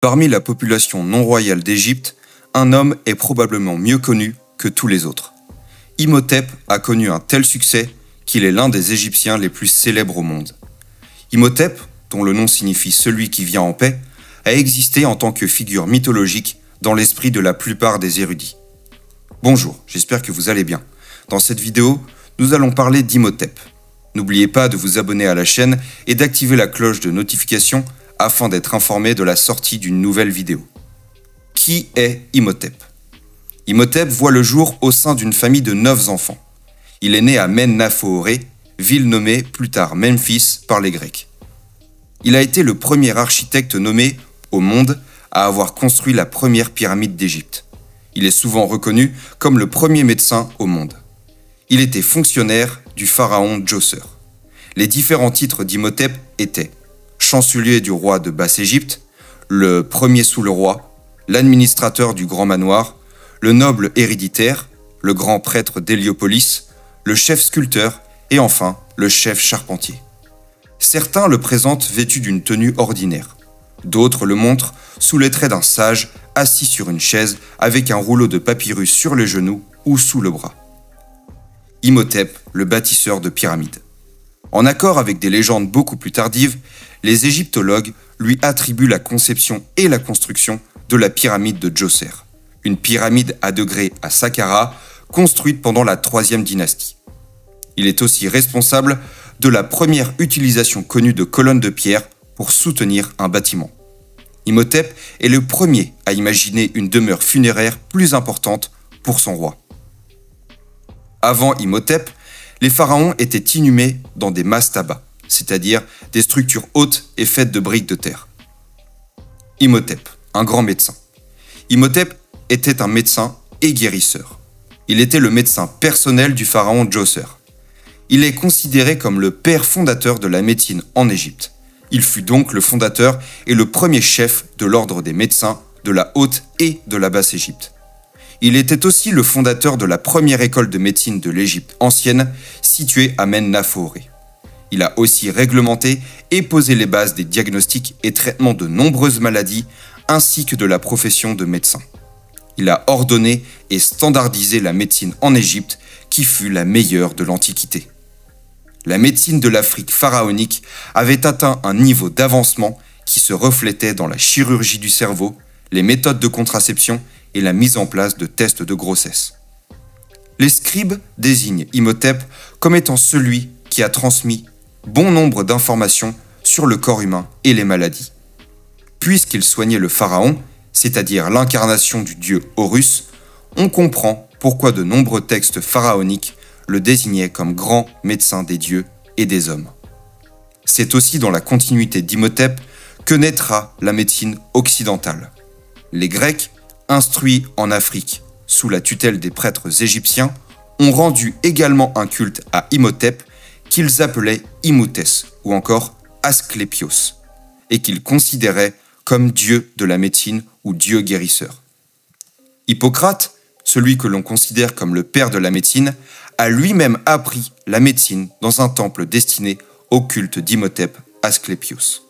Parmi la population non royale d'Égypte, un homme est probablement mieux connu que tous les autres. Imhotep a connu un tel succès qu'il est l'un des Égyptiens les plus célèbres au monde. Imhotep, dont le nom signifie « celui qui vient en paix », a existé en tant que figure mythologique dans l'esprit de la plupart des érudits. Bonjour, j'espère que vous allez bien. Dans cette vidéo, nous allons parler d'Imhotep. N'oubliez pas de vous abonner à la chaîne et d'activer la cloche de notification afin d'être informé de la sortie d'une nouvelle vidéo. Qui est Imhotep? Imhotep voit le jour au sein d'une famille de 9 enfants. Il est né à Men-Na-Fooré, ville nommée plus tard Memphis par les Grecs. Il a été le premier architecte nommé au monde à avoir construit la première pyramide d'Égypte. Il est souvent reconnu comme le premier médecin au monde. Il était fonctionnaire du pharaon Djoser. Les différents titres d'Imhotep étaient chancelier du roi de Basse-Égypte, le premier sous le roi, l'administrateur du grand manoir, le noble héréditaire, le grand prêtre d'Héliopolis, le chef sculpteur et enfin le chef charpentier. Certains le présentent vêtu d'une tenue ordinaire. D'autres le montrent sous les traits d'un sage assis sur une chaise avec un rouleau de papyrus sur les genoux ou sous le bras. Imhotep, le bâtisseur de pyramides. En accord avec des légendes beaucoup plus tardives, les égyptologues lui attribuent la conception et la construction de la pyramide de Djoser, une pyramide à degrés à Saqqara construite pendant la 3e dynastie. Il est aussi responsable de la première utilisation connue de colonnes de pierre pour soutenir un bâtiment. Imhotep est le premier à imaginer une demeure funéraire plus importante pour son roi. Avant Imhotep, les pharaons étaient inhumés dans des mastabas, c'est-à-dire des structures hautes et faites de briques de terre. Imhotep, un grand médecin. Imhotep était un médecin et guérisseur. Il était le médecin personnel du pharaon Djoser. Il est considéré comme le père fondateur de la médecine en Égypte. Il fut donc le fondateur et le premier chef de l'ordre des médecins de la Haute et de la Basse-Égypte. Il était aussi le fondateur de la première école de médecine de l'Égypte ancienne, située à Men-Na-Fooré. Il a aussi réglementé et posé les bases des diagnostics et traitements de nombreuses maladies, ainsi que de la profession de médecin. Il a ordonné et standardisé la médecine en Égypte, qui fut la meilleure de l'Antiquité. La médecine de l'Afrique pharaonique avait atteint un niveau d'avancement qui se reflétait dans la chirurgie du cerveau, les méthodes de contraception et la mise en place de tests de grossesse. Les scribes désignent Imhotep comme étant celui qui a transmis bon nombre d'informations sur le corps humain et les maladies. Puisqu'il soignait le pharaon, c'est-à-dire l'incarnation du dieu Horus, on comprend pourquoi de nombreux textes pharaoniques le désignaient comme grand médecin des dieux et des hommes. C'est aussi dans la continuité d'Imhotep que naîtra la médecine occidentale. Les Grecs, instruits en Afrique sous la tutelle des prêtres égyptiens, ont rendu également un culte à Imhotep qu'ils appelaient Imhotès ou encore Asclépios, et qu'ils considéraient comme dieu de la médecine ou dieu guérisseur. Hippocrate, celui que l'on considère comme le père de la médecine, a lui-même appris la médecine dans un temple destiné au culte d'Imhotep Asclépios.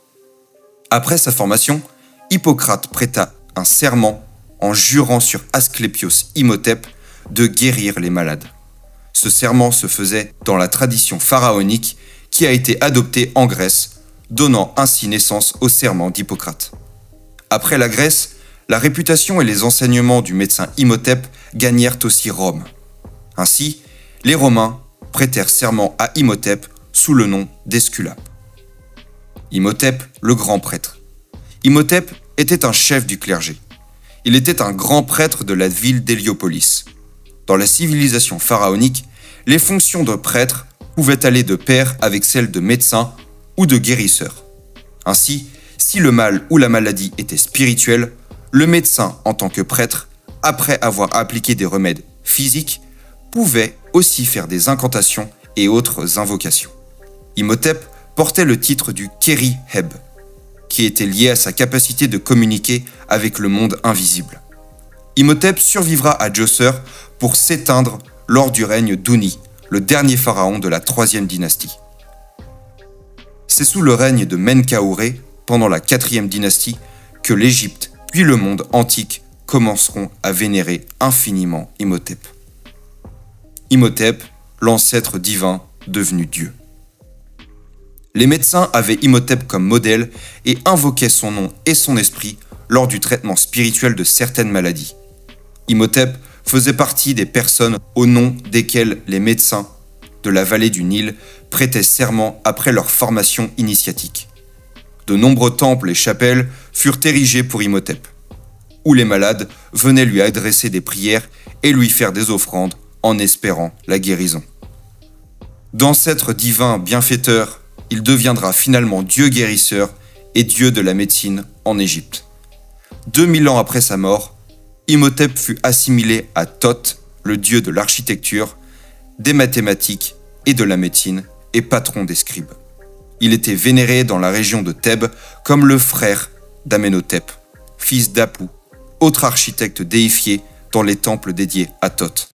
Après sa formation, Hippocrate prêta un serment en jurant sur Asclépios Imhotep de guérir les malades. Ce serment se faisait dans la tradition pharaonique qui a été adoptée en Grèce, donnant ainsi naissance au serment d'Hippocrate. Après la Grèce, la réputation et les enseignements du médecin Imhotep gagnèrent aussi Rome. Ainsi, les Romains prêtèrent serment à Imhotep sous le nom d'Esculape. Imhotep, le grand prêtre. Imhotep était un chef du clergé. Il était un grand prêtre de la ville d'Héliopolis. Dans la civilisation pharaonique, les fonctions de prêtre pouvaient aller de pair avec celles de médecin ou de guérisseur. Ainsi, si le mal ou la maladie était spirituel, le médecin en tant que prêtre, après avoir appliqué des remèdes physiques, pouvait aussi faire des incantations et autres invocations. Imhotep portait le titre du Khéri-Heb, qui était lié à sa capacité de communiquer avec le monde invisible. Imhotep survivra à Djoser pour s'éteindre lors du règne d'Ouni, le dernier pharaon de la 3e dynastie. C'est sous le règne de Menkaure, pendant la 4e dynastie, que l'Égypte puis le monde antique commenceront à vénérer infiniment Imhotep. Imhotep, l'ancêtre divin devenu Dieu. Les médecins avaient Imhotep comme modèle et invoquaient son nom et son esprit lors du traitement spirituel de certaines maladies. Imhotep faisait partie des personnes au nom desquelles les médecins de la vallée du Nil prêtaient serment après leur formation initiatique. De nombreux temples et chapelles furent érigés pour Imhotep, où les malades venaient lui adresser des prières et lui faire des offrandes en espérant la guérison. D'ancêtre divin bienfaiteur, il deviendra finalement Dieu guérisseur et Dieu de la médecine en Égypte. 2000 ans après sa mort, Imhotep fut assimilé à Thoth, le dieu de l'architecture, des mathématiques et de la médecine et patron des scribes. Il était vénéré dans la région de Thèbes comme le frère d'Amenhotep, fils d'Apou, autre architecte déifié dans les temples dédiés à Thoth.